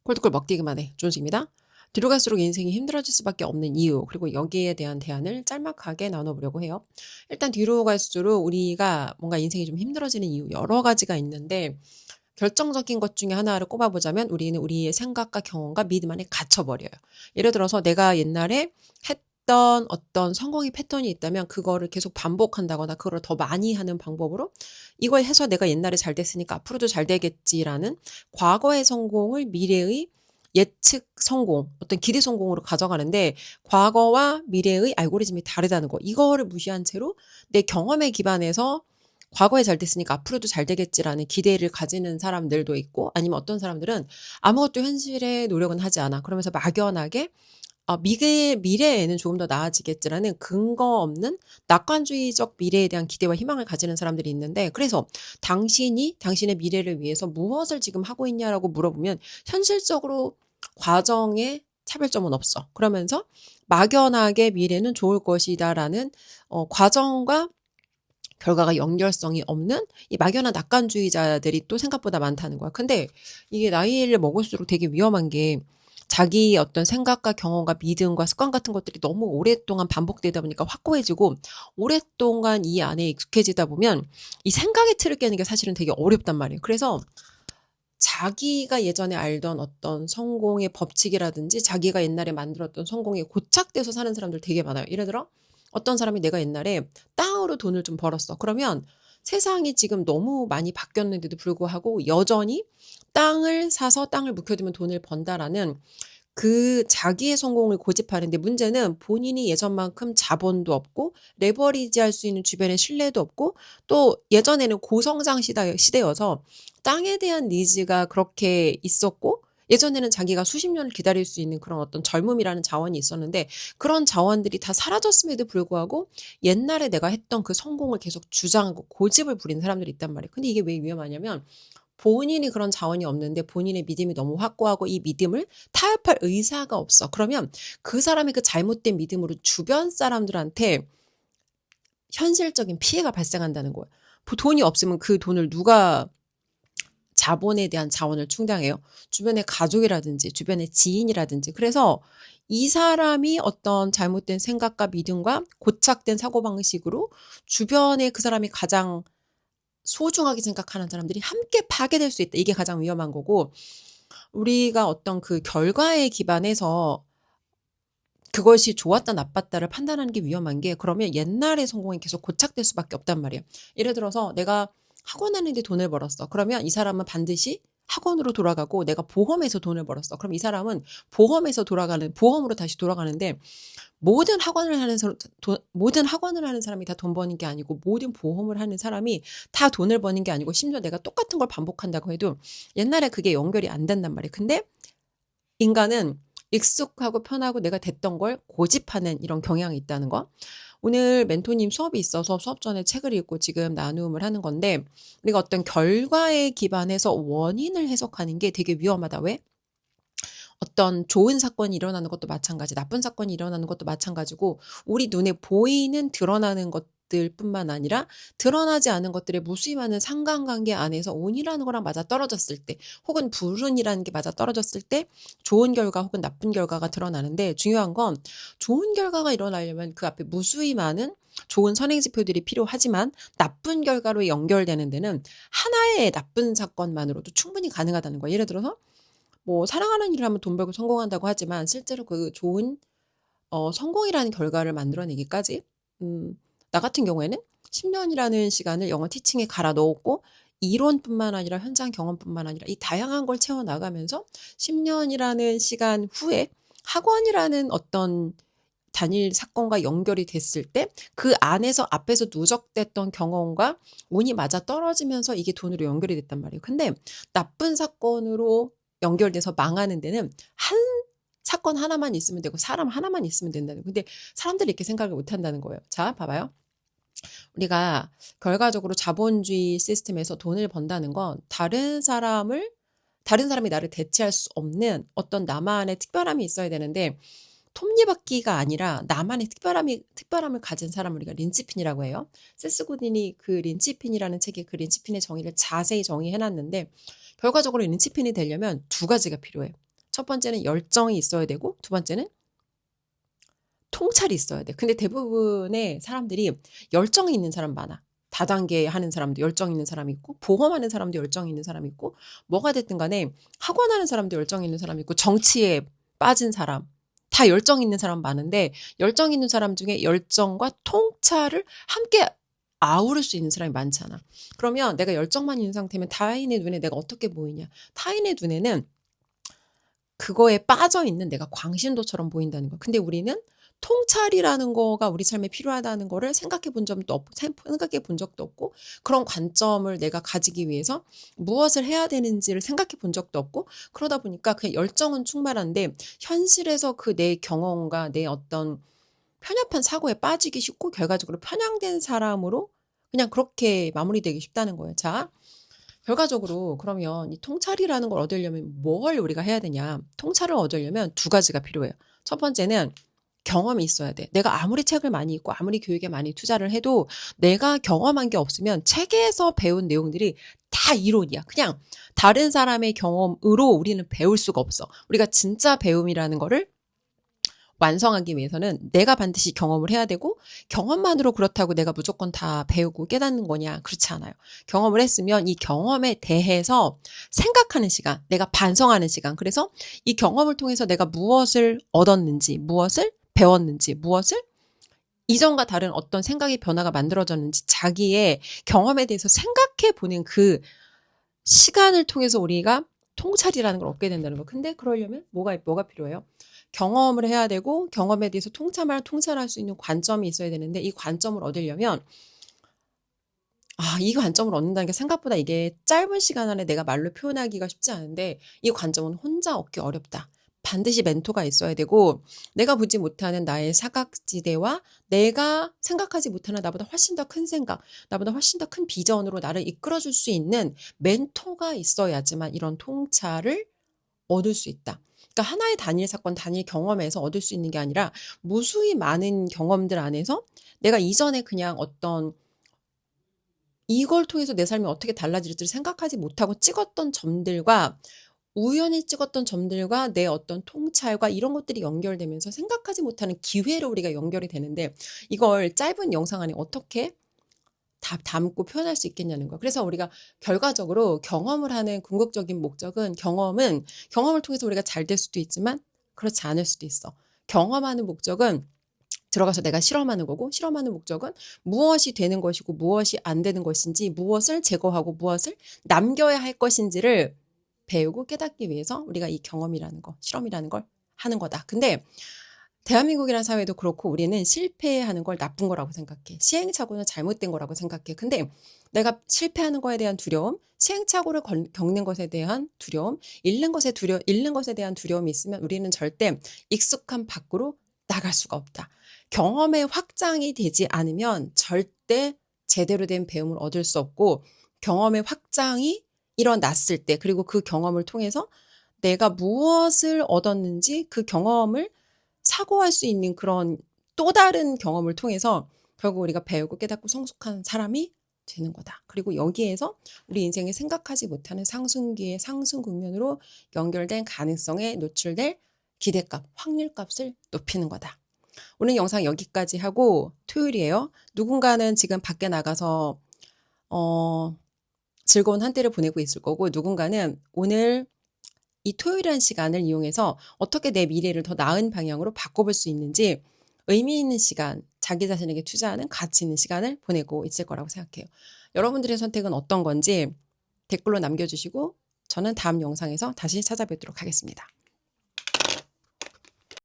콜드콜 먹튀기만 해. 존식입니다. 뒤로 갈수록 인생이 힘들어질 수밖에 없는 이유, 그리고 여기에 대한 대안을 짤막하게 나눠보려고 해요. 일단 뒤로 갈수록 우리가 뭔가 인생이 좀 힘들어지는 이유 여러 가지가 있는데 결정적인 것 중에 하나를 꼽아보자면 우리는 우리의 생각과 경험과 믿음 안에 갇혀버려요. 예를 들어서 내가 옛날에 했던 어떤 성공의 패턴이 있다면 그거를 계속 반복한다거나 그걸 더 많이 하는 방법으로 이걸 해서 내가 옛날에 잘 됐으니까 앞으로도 잘 되겠지라는 과거의 성공을 미래의 예측 성공, 어떤 기대 성공으로 가져가는데 과거와 미래의 알고리즘이 다르다는 거. 이거를 무시한 채로 내 경험에 기반해서 과거에 잘 됐으니까 앞으로도 잘 되겠지라는 기대를 가지는 사람들도 있고 아니면 어떤 사람들은 아무것도 현실에 노력은 하지 않아. 그러면서 막연하게 미래에는 조금 더 나아지겠지라는 근거 없는 낙관주의적 미래에 대한 기대와 희망을 가지는 사람들이 있는데 그래서 당신이 당신의 미래를 위해서 무엇을 지금 하고 있냐라고 물어보면 현실적으로 과정에 차별점은 없어. 그러면서 막연하게 미래는 좋을 것이다라는 과정과 결과가 연결성이 없는 이 막연한 낙관주의자들이 또 생각보다 많다는 거야. 근데 이게 나이를 먹을수록 되게 위험한 게 자기 어떤 생각과 경험과 믿음과 습관 같은 것들이 너무 오랫동안 반복되다 보니까 확고해지고 오랫동안 이 안에 익숙해지다 보면 이 생각의 틀을 깨는 게 사실은 되게 어렵단 말이에요. 그래서 자기가 예전에 알던 어떤 성공의 법칙이라든지 자기가 옛날에 만들었던 성공에 고착돼서 사는 사람들 되게 많아요. 예를 들어 어떤 사람이 내가 옛날에 땅으로 돈을 좀 벌었어. 그러면 세상이 지금 너무 많이 바뀌었는데도 불구하고 여전히 땅을 사서 땅을 묵혀두면 돈을 번다라는 그 자기의 성공을 고집하는데 문제는 본인이 예전만큼 자본도 없고 레버리지 할 수 있는 주변의 신뢰도 없고 또 예전에는 고성장 시대여서 땅에 대한 니즈가 그렇게 있었고 예전에는 자기가 수십 년을 기다릴 수 있는 그런 어떤 젊음이라는 자원이 있었는데 그런 자원들이 다 사라졌음에도 불구하고 옛날에 내가 했던 그 성공을 계속 주장하고 고집을 부리는 사람들이 있단 말이에요. 근데 이게 왜 위험하냐면 본인이 그런 자원이 없는데 본인의 믿음이 너무 확고하고 이 믿음을 타협할 의사가 없어. 그러면 그 사람의 그 잘못된 믿음으로 주변 사람들한테 현실적인 피해가 발생한다는 거예요. 돈이 없으면 그 돈을 누가 자본에 대한 자원을 충당해요. 주변의 가족이라든지 주변의 지인이라든지. 그래서 이 사람이 어떤 잘못된 생각과 믿음과 고착된 사고방식으로 주변에 그 사람이 가장 소중하게 생각하는 사람들이 함께 파괴될 수 있다. 이게 가장 위험한 거고 우리가 어떤 그 결과에 기반해서 그것이 좋았다 나빴다를 판단하는 게 위험한 게 그러면 옛날의 성공이 계속 고착될 수밖에 없단 말이에요. 예를 들어서 내가 학원 하는데 돈을 벌었어. 그러면 이 사람은 반드시 학원으로 돌아가고 내가 보험에서 돈을 벌었어. 그럼 이 사람은 보험으로 다시 돌아가는데 모든 학원을 하는 사람이 다 돈 버는 게 아니고 모든 보험을 하는 사람이 다 돈을 버는 게 아니고 심지어 내가 똑같은 걸 반복한다고 해도 옛날에 그게 연결이 안 된단 말이에요. 근데 인간은 익숙하고 편하고 내가 됐던 걸 고집하는 이런 경향이 있다는 거. 오늘 멘토님 수업이 있어서 수업 전에 책을 읽고 지금 나눔을 하는 건데 우리가 어떤 결과에 기반해서 원인을 해석하는 게 되게 위험하다. 왜? 어떤 좋은 사건이 일어나는 것도 마찬가지, 나쁜 사건이 일어나는 것도 마찬가지고 우리 눈에 보이는 드러나는 것들뿐만 아니라 드러나지 않은 것들의 무수히 많은 상관관계 안에서 운이라는 거랑 맞아 떨어졌을 때 혹은 불운이라는 게 맞아 떨어졌을 때 좋은 결과 혹은 나쁜 결과가 드러나는데 중요한 건 좋은 결과가 일어나려면 그 앞에 무수히 많은 좋은 선행지표들이 필요하지만 나쁜 결과로 연결되는 데는 하나의 나쁜 사건만으로도 충분히 가능하다는 거예요. 예를 들어서 뭐 사랑하는 일을 하면 돈 벌고 성공한다고 하지만 실제로 그 좋은 성공이라는 결과를 만들어내기까지 나 같은 경우에는 10년이라는 시간을 영어 티칭에 갈아 넣었고 이론뿐만 아니라 현장 경험뿐만 아니라 이 다양한 걸 채워나가면서 10년이라는 시간 후에 학원이라는 어떤 단일 사건과 연결이 됐을 때 그 안에서 앞에서 누적됐던 경험과 운이 맞아 떨어지면서 이게 돈으로 연결이 됐단 말이에요. 근데 나쁜 사건으로 연결돼서 망하는 데는 한 사건 하나만 있으면 되고 사람 하나만 있으면 된다는 거예요. 근데 사람들이 이렇게 생각을 못 한다는 거예요. 자, 봐봐요. 우리가 결과적으로 자본주의 시스템에서 돈을 번다는 건 다른 사람이 나를 대체할 수 없는 어떤 나만의 특별함이 있어야 되는데 톱니바퀴가 아니라 나만의 특별함을 가진 사람을 우리가 린치핀이라고 해요. 세스 고딘이 그 린치핀이라는 책에 그 린치핀의 정의를 자세히 정의해놨는데 결과적으로 린치핀이 되려면 두 가지가 필요해. 첫 번째는 열정이 있어야 되고 두 번째는 통찰이 있어야 돼. 근데 대부분의 사람들이 열정이 있는 사람 많아. 다단계 하는 사람도 열정 있는 사람 있고 보험하는 사람도 열정 있는 사람 있고 뭐가 됐든 간에 학원 하는 사람도 열정 있는 사람 있고 정치에 빠진 사람 다 열정 있는 사람 많은데 열정 있는 사람 중에 열정과 통찰을 함께 아우를 수 있는 사람이 많잖아. 그러면 내가 열정만 있는 상태면 타인의 눈에 내가 어떻게 보이냐? 타인의 눈에는 그거에 빠져 있는 내가 광신도처럼 보인다는 거야. 근데 우리는 통찰이라는 거가 우리 삶에 필요하다는 거를 생각해 본 적도 없고 그런 관점을 내가 가지기 위해서 무엇을 해야 되는지를 생각해 본 적도 없고 그러다 보니까 그냥 열정은 충만한데 현실에서 그 내 경험과 내 어떤 편협한 사고에 빠지기 쉽고 결과적으로 편향된 사람으로 그냥 그렇게 마무리되기 쉽다는 거예요. 자, 결과적으로 그러면 이 통찰이라는 걸 얻으려면 뭘 우리가 해야 되냐? 통찰을 얻으려면 두 가지가 필요해요. 첫 번째는 경험이 있어야 돼. 내가 아무리 책을 많이 읽고 아무리 교육에 많이 투자를 해도 내가 경험한 게 없으면 책에서 배운 내용들이 다 이론이야. 그냥 다른 사람의 경험으로 우리는 배울 수가 없어. 우리가 진짜 배움이라는 거를 완성하기 위해서는 내가 반드시 경험을 해야 되고 경험만으로 그렇다고 내가 무조건 다 배우고 깨닫는 거냐? 그렇지 않아요. 경험을 했으면 이 경험에 대해서 생각하는 시간, 내가 반성하는 시간. 그래서 이 경험을 통해서 내가 무엇을 얻었는지, 무엇을 배웠는지, 무엇을 이전과 다른 어떤 생각의 변화가 만들어졌는지 자기의 경험에 대해서 생각해 보는 그 시간을 통해서 우리가 통찰이라는 걸 얻게 된다는 거. 근데 그러려면 뭐가 필요해요? 경험을 해야 되고 경험에 대해서 통찰할 수 있는 관점이 있어야 되는데 이 관점을 얻으려면 이 관점을 얻는다는 게 생각보다 이게 짧은 시간 안에 내가 말로 표현하기가 쉽지 않은데 이 관점은 혼자 얻기 어렵다. 반드시 멘토가 있어야 되고 내가 보지 못하는 나의 사각지대와 내가 생각하지 못하는 나보다 훨씬 더 큰 생각, 나보다 훨씬 더 큰 비전으로 나를 이끌어줄 수 있는 멘토가 있어야지만 이런 통찰을 얻을 수 있다. 그러니까 하나의 단일 사건, 단일 경험에서 얻을 수 있는 게 아니라 무수히 많은 경험들 안에서 내가 이전에 그냥 어떤 이걸 통해서 내 삶이 어떻게 달라질지를 생각하지 못하고 찍었던 점들과 우연히 찍었던 점들과 내 어떤 통찰과 이런 것들이 연결되면서 생각하지 못하는 기회로 우리가 연결이 되는데 이걸 짧은 영상 안에 어떻게 다 담고 표현할 수 있겠냐는 거야. 그래서 우리가 결과적으로 경험을 하는 궁극적인 목적은 경험을 통해서 우리가 잘 될 수도 있지만 그렇지 않을 수도 있어. 경험하는 목적은 들어가서 내가 실험하는 거고 실험하는 목적은 무엇이 되는 것이고 무엇이 안 되는 것인지 무엇을 제거하고 무엇을 남겨야 할 것인지를 배우고 깨닫기 위해서 우리가 이 경험이라는 거, 실험이라는 걸 하는 거다. 근데 대한민국이라는 사회도 그렇고 우리는 실패하는 걸 나쁜 거라고 생각해. 시행착오는 잘못된 거라고 생각해. 근데 내가 실패하는 거에 대한 두려움, 시행착오를 겪는 것에 대한 두려움, 잃는 것에 대한 두려움이 있으면 우리는 절대 익숙한 밖으로 나갈 수가 없다. 경험의 확장이 되지 않으면 절대 제대로 된 배움을 얻을 수 없고 경험의 확장이 일어났을 때 그리고 그 경험을 통해서 내가 무엇을 얻었는지 그 경험을 사고할 수 있는 그런 또 다른 경험을 통해서 결국 우리가 배우고 깨닫고 성숙한 사람이 되는 거다. 그리고 여기에서 우리 인생에 생각하지 못하는 상승기의 상승 국면으로 연결된 가능성에 노출될 기대값, 확률값을 높이는 거다. 오늘 영상 여기까지 하고 토요일이에요. 누군가는 지금 밖에 나가서 즐거운 한때를 보내고 있을 거고 누군가는 오늘 이 토요일이라는 시간을 이용해서 어떻게 내 미래를 더 나은 방향으로 바꿔볼 수 있는지 의미 있는 시간, 자기 자신에게 투자하는 가치 있는 시간을 보내고 있을 거라고 생각해요. 여러분들의 선택은 어떤 건지 댓글로 남겨주시고 저는 다음 영상에서 다시 찾아뵙도록 하겠습니다.